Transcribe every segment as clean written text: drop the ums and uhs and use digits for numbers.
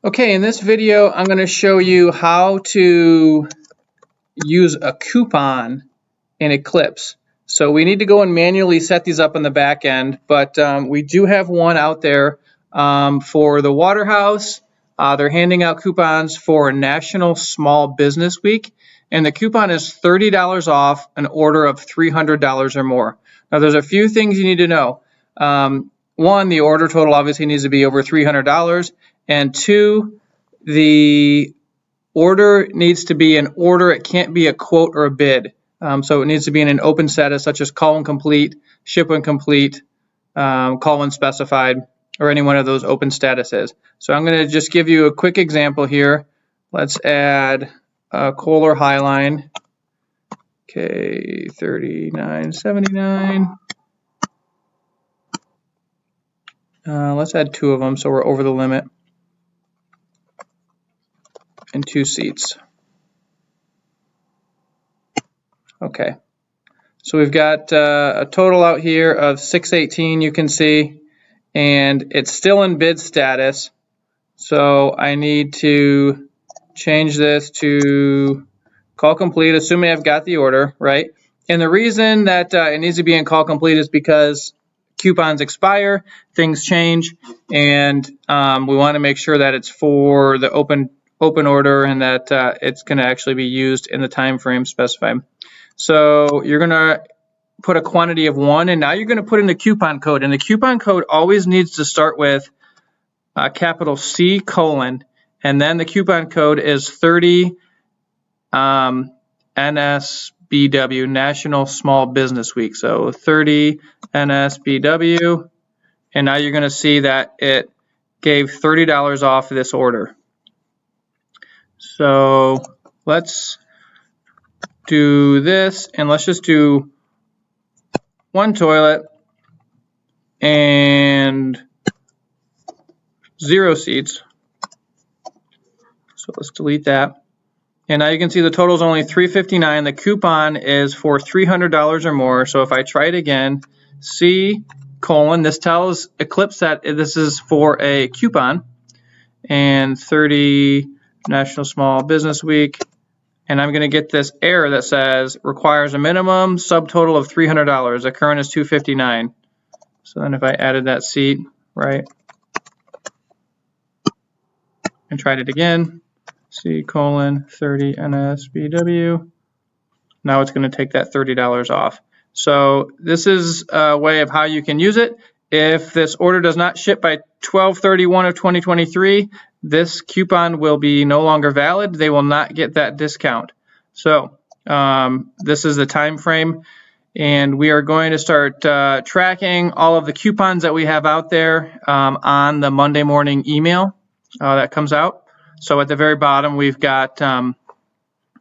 Okay, in this video, I'm going to show you how to use a coupon in Eclipse. So we need to go and manually set these up on the back end, but we do have one out there for the Waterhouse. They're handing out coupons for National Small Business Week, and the coupon is $30 off an order of $300 or more. Now, there's a few things you need to know. One, the order total obviously needs to be over $300. And two, the order needs to be an order. It can't be a quote or a bid. So it needs to be in an open status, such as call when complete, ship when complete, call when specified, or any one of those open statuses. So I'm going to just give you a quick example here. Let's add a Kohler Highline. Okay, $39.79. Let's add 2 of them so we're over the limit. And 2 seats. Okay, so we've got a total out here of $618, you can see, and it's still in bid status. So I need to change this to call complete, assuming I've got the order, right? And the reason that it needs to be in call complete is because coupons expire, things change, and we want to make sure that it's for the open order and that it's going to actually be used in the time frame specified. So you're going to put a quantity of 1, and now you're going to put in the coupon code. And the coupon code always needs to start with capital C colon, and then the coupon code is 30 NSBW, National Small Business Week. So 30 NSBW, and now you're going to see that it gave $30 off this order. So let's do this, and let's just do 1 toilet and 0 seats. So let's delete that. And now you can see the total is only $359. The coupon is for $300 or more. So if I try it again, C colon, this tells Eclipse that this is for a coupon, and 30 National Small Business Week. And I'm going to get this error that says requires a minimum subtotal of $300. The current is $259. So then if I added that seat, right, and tried it again, C colon 30 NSBW, now it's going to take that $30 off. So this is a way of how you can use it. If this order does not ship by 12/31 of 2023, this coupon will be no longer valid. They will not get that discount. So this is the time frame, and we are going to start tracking all of the coupons that we have out there on the Monday morning email that comes out. So at the very bottom, we've got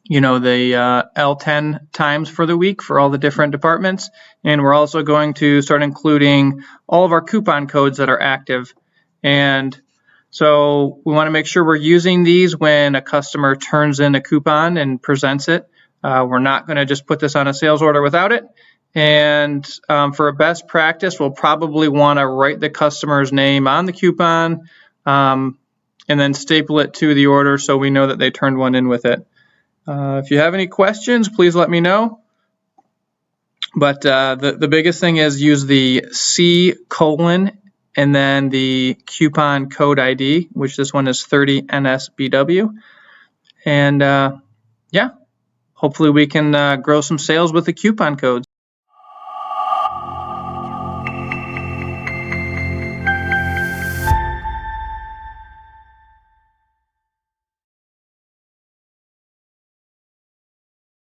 you know, the L10 times for the week for all the different departments, and we're also going to start including all of our coupon codes that are active. And so we want to make sure we're using these when a customer turns in a coupon and presents it. We're not going to just put this on a sales order without it. And for a best practice, we'll probably want to write the customer's name on the coupon and then staple it to the order so we know that they turned one in with it. If you have any questions, please let me know. But the biggest thing is use the C colon and then the coupon code ID, which this one is 30 NSBW. And yeah, hopefully we can grow some sales with the coupon codes.